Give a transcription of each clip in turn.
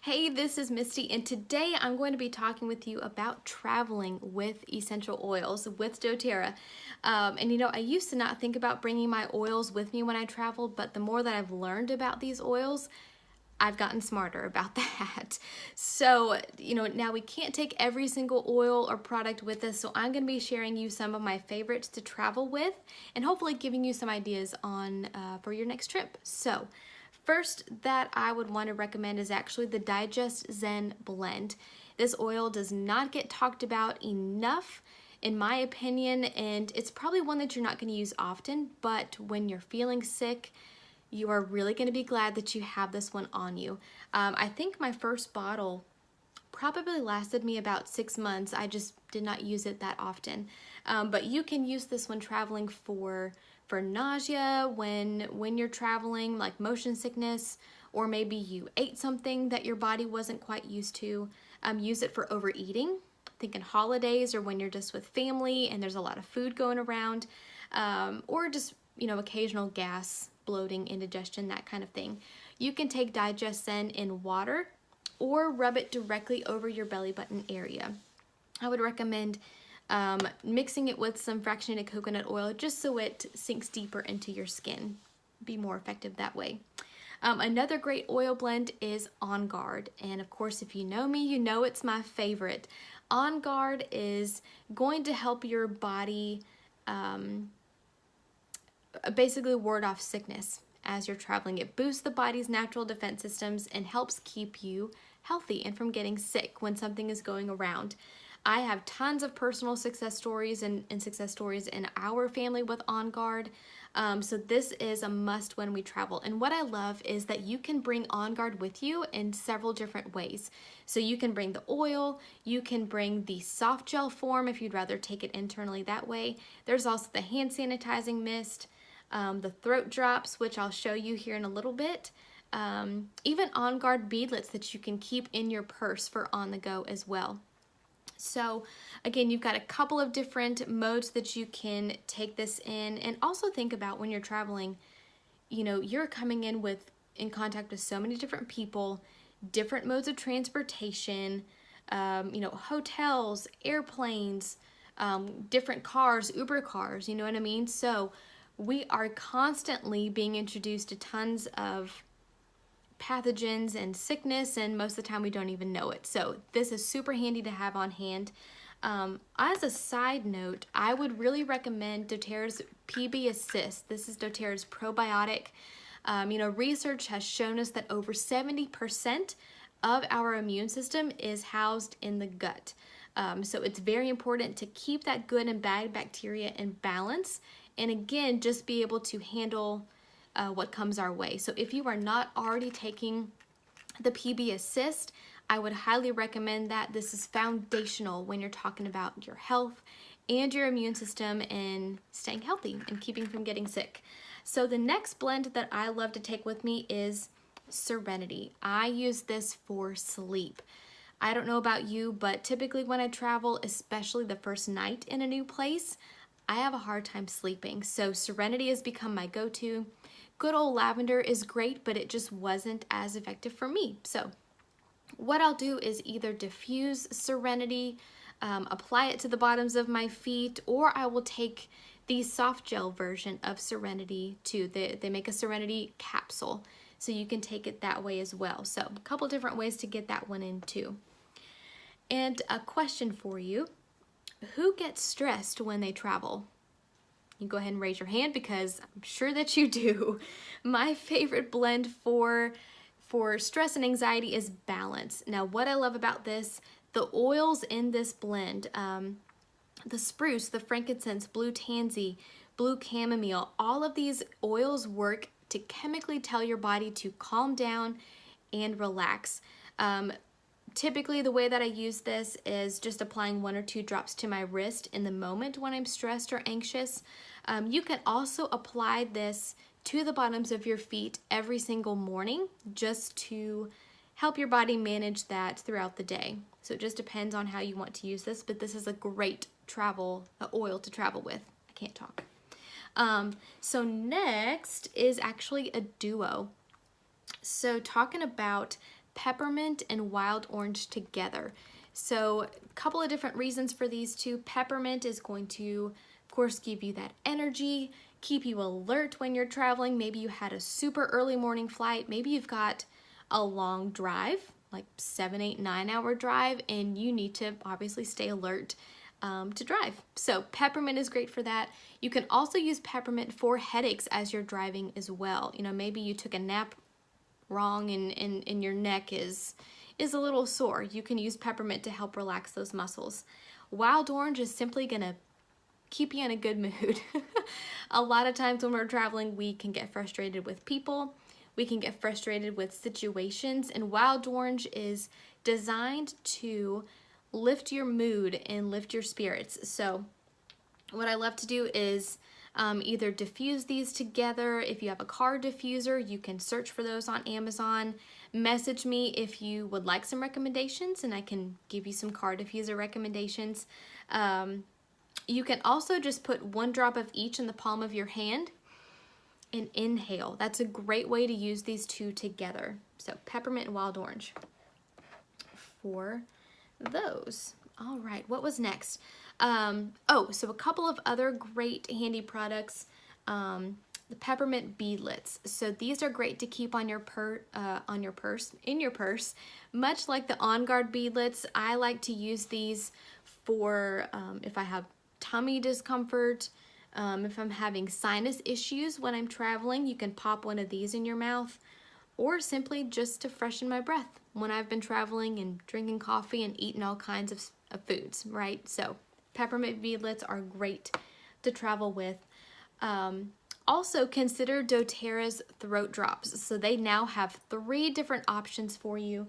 Hey, this is Misty, and today I'm going to be talking with you about traveling with essential oils with doTERRA. I used to not think about bringing my oils with me when I traveled, but the more that I've learned about these oils, I've gotten smarter about that. So, now we can't take every single oil or product with us, so I'm going to be sharing you some of my favorites to travel with and hopefully giving you some ideas on for your next trip. So, first that I would want to recommend is actually the Digest Zen blend. This oil does not get talked about enough in my opinion, and it's probably one that you're not going to use often, but when you're feeling sick, you are really going to be glad that you have this one on you. I think my first bottle probably lasted me about 6 months. I just did not use it that often. But you can use this when traveling for nausea, when you're traveling, like motion sickness, or maybe you ate something that your body wasn't quite used to. Use it for overeating, thinking holidays or when you're just with family and there's a lot of food going around, or just occasional gas, bloating, indigestion, that kind of thing. You can take Digest Zen in water or rub it directly over your belly button area. I would recommend mixing it with some fractionated coconut oil just so it sinks deeper into your skin. Be more effective that way. Another great oil blend is On Guard, and of course if you know me, you know it's my favorite. On Guard is going to help your body basically ward off sickness as you're traveling. It boosts the body's natural defense systems and helps keep you healthy and from getting sick when something is going around. I have tons of personal success stories and success stories in our family with On Guard. So this is a must when we travel. And what I love is that you can bring On Guard with you in several different ways. So you can bring the oil, you can bring the soft gel form if you'd rather take it internally that way. There's also the hand sanitizing mist, the throat drops, which I'll show you here in a little bit. Even On Guard beadlets that you can keep in your purse for on the go as well. So again, you've got a couple of different modes that you can take this in, and also think about when you're traveling, you're coming in contact with so many different people, different modes of transportation, hotels, airplanes, different cars, Uber cars, you know what I mean? So we are constantly being introduced to tons of pathogens and sickness, and most of the time we don't even know it. So this is super handy to have on hand. As a side note, I would really recommend doTERRA's PB Assist. This is doTERRA's probiotic. Research has shown us that over 70% of our immune system is housed in the gut. So it's very important to keep that good and bad bacteria in balance, and again, just be able to handle what comes our way. So if you are not already taking the PB Assist, I would highly recommend that. This is foundational when you're talking about your health and your immune system and staying healthy and keeping from getting sick. So the next blend that I love to take with me is Serenity. I use this for sleep. I don't know about you, but typically when I travel, especially the first night in a new place, I have a hard time sleeping. So Serenity has become my go-to. Good old lavender is great, but it just wasn't as effective for me. So what I'll do is either diffuse Serenity, apply it to the bottoms of my feet, or I will take the soft gel version of Serenity too. They make a Serenity capsule, so you can take it that way as well. So a couple different ways to get that one in too. And a question for you: who gets stressed when they travel? You go ahead and raise your hand because I'm sure that you do. My favorite blend for stress and anxiety is Balance. Now, what I love about this, the oils in this blend, the spruce, the frankincense, blue tansy, blue chamomile, all of these oils work to chemically tell your body to calm down and relax. Typically, the way that I use this is just applying 1 or 2 drops to my wrist in the moment when I'm stressed or anxious. You can also apply this to the bottoms of your feet every single morning just to help your body manage that throughout the day. So it just depends on how you want to use this, but this is a great oil to travel with. I can't talk. So next is actually a duo. So talking about peppermint and wild orange together. So a couple of different reasons for these two. Peppermint is going to, of course, give you that energy, keep you alert when you're traveling. Maybe you had a super early morning flight. Maybe you've got a long drive, like 7, 8, 9-hour drive, and you need to obviously stay alert to drive. So peppermint is great for that. You can also use peppermint for headaches as you're driving as well. You know, maybe you took a nap wrong and your neck is a little sore. You can use peppermint to help relax those muscles. Wild orange is simply gonna keep you in a good mood. A lot of times when we're traveling, we can get frustrated with people. We can get frustrated with situations, and wild orange is designed to lift your mood and lift your spirits. So what I love to do is either diffuse these together. If you have a car diffuser, you can search for those on Amazon. Message me if you would like some recommendations, and I can give you some car diffuser recommendations. You can also just put 1 drop of each in the palm of your hand and inhale. That's a great way to use these two together. So peppermint and wild orange for those. All right, what was next? So a couple of other great handy products. The peppermint beadlets. So these are great to keep on your in your purse. Much like the On Guard beadlets, I like to use these for if I have tummy discomfort, if I'm having sinus issues when I'm traveling. You can pop one of these in your mouth, or simply just to freshen my breath when I've been traveling and drinking coffee and eating all kinds of foods, right? So peppermint beadlets are great to travel with. Also consider doTERRA's throat drops. So they now have 3 different options for you.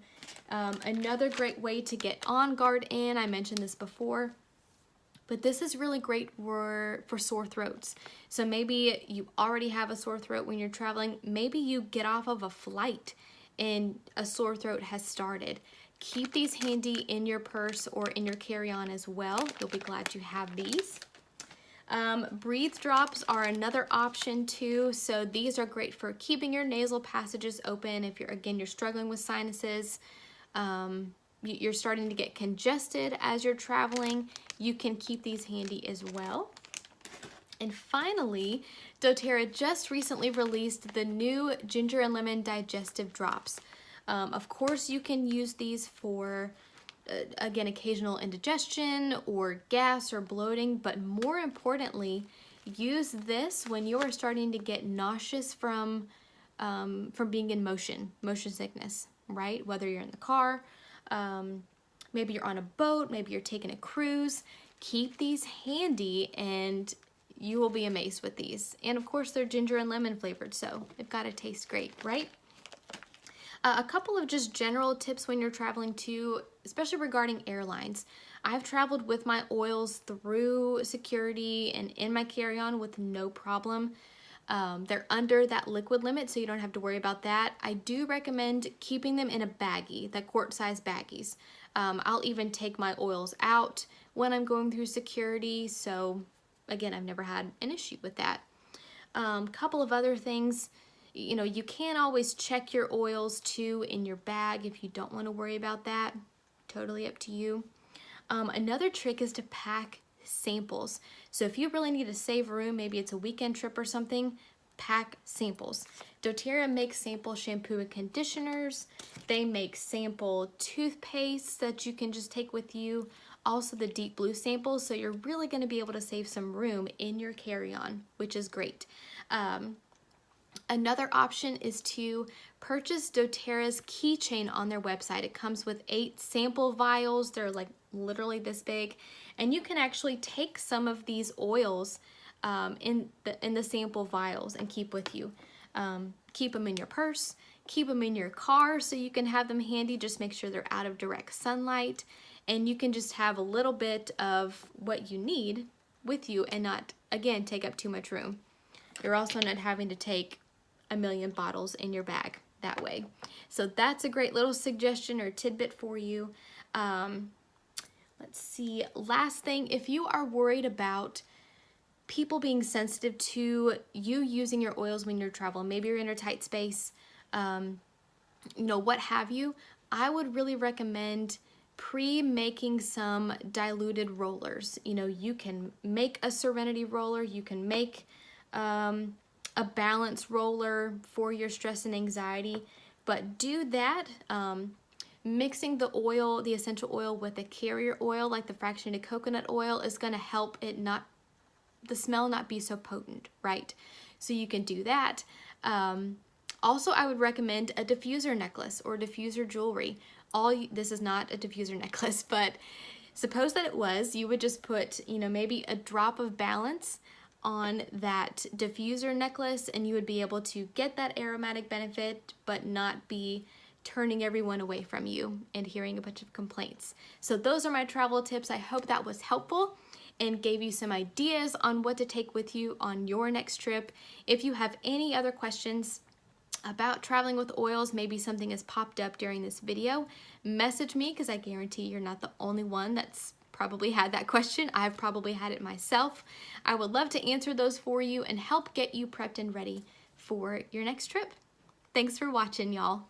Another great way to get On Guard in, I mentioned this before, but this is really great for sore throats. So maybe you already have a sore throat when you're traveling. Maybe you get off of a flight and a sore throat has started. Keep these handy in your purse or in your carry-on as well. You'll be glad you have these. Breathe drops are another option too. So these are great for keeping your nasal passages open. If you're struggling with sinuses, you're starting to get congested as you're traveling, you can keep these handy as well. And finally, doTERRA just recently released the new ginger and lemon digestive drops. Of course, you can use these for again, occasional indigestion or gas or bloating, but more importantly, use this when you are starting to get nauseous from being in motion sickness, right? Whether you're in the car, maybe you're on a boat, maybe you're taking a cruise. Keep these handy and you will be amazed with these. And of course, they're ginger and lemon flavored, so they've got to taste great, right? A couple of just general tips when you're traveling too, especially regarding airlines. I've traveled with my oils through security and in my carry-on with no problem. They're under that liquid limit, so you don't have to worry about that. I do recommend keeping them in a baggie, the quart-sized baggies. I'll even take my oils out when I'm going through security, so again, I've never had an issue with that. Couple of other things. You know, you can always check your oils too in your bag if you don't want to worry about that. Totally up to you. Another trick is to pack samples. So if you really need to save room, maybe it's a weekend trip or something, pack samples. doTERRA makes sample shampoo and conditioners. They make sample toothpaste that you can just take with you. Also the deep blue samples, so you're really going to be able to save some room in your carry-on, which is great. Another option is to purchase doTERRA's keychain on their website. It comes with 8 sample vials. They're like literally this big, and you can actually take some of these oils in the sample vials and keep with you. Keep them in your purse, keep them in your car so you can have them handy. Just make sure they're out of direct sunlight, and you can just have a little bit of what you need with you and not, again, take up too much room. You're also not having to take a million bottles in your bag that way. So that's a great little suggestion or tidbit for you. Let's see, last thing, if you are worried about people being sensitive to you using your oils when you're traveling, maybe you're in a tight space, what have you, I would really recommend pre-making some diluted rollers. You can make a Serenity roller, you can make a balance roller for your stress and anxiety, but do that. Mixing the essential oil with a carrier oil like the fractionated coconut oil is going to help the smell not be so potent, right? So you can do that. Also, I would recommend a diffuser necklace or diffuser jewelry. This is not a diffuser necklace, but suppose that it was, you would just put, maybe a drop of balance on that diffuser necklace, and you would be able to get that aromatic benefit, but not be turning everyone away from you and hearing a bunch of complaints. So those are my travel tips. I hope that was helpful and gave you some ideas on what to take with you on your next trip. If you have any other questions about traveling with oils, maybe something has popped up during this video, message me, because I guarantee you're not the only one that's probably had that question. I've probably had it myself. I would love to answer those for you and help get you prepped and ready for your next trip. Thanks for watching, y'all.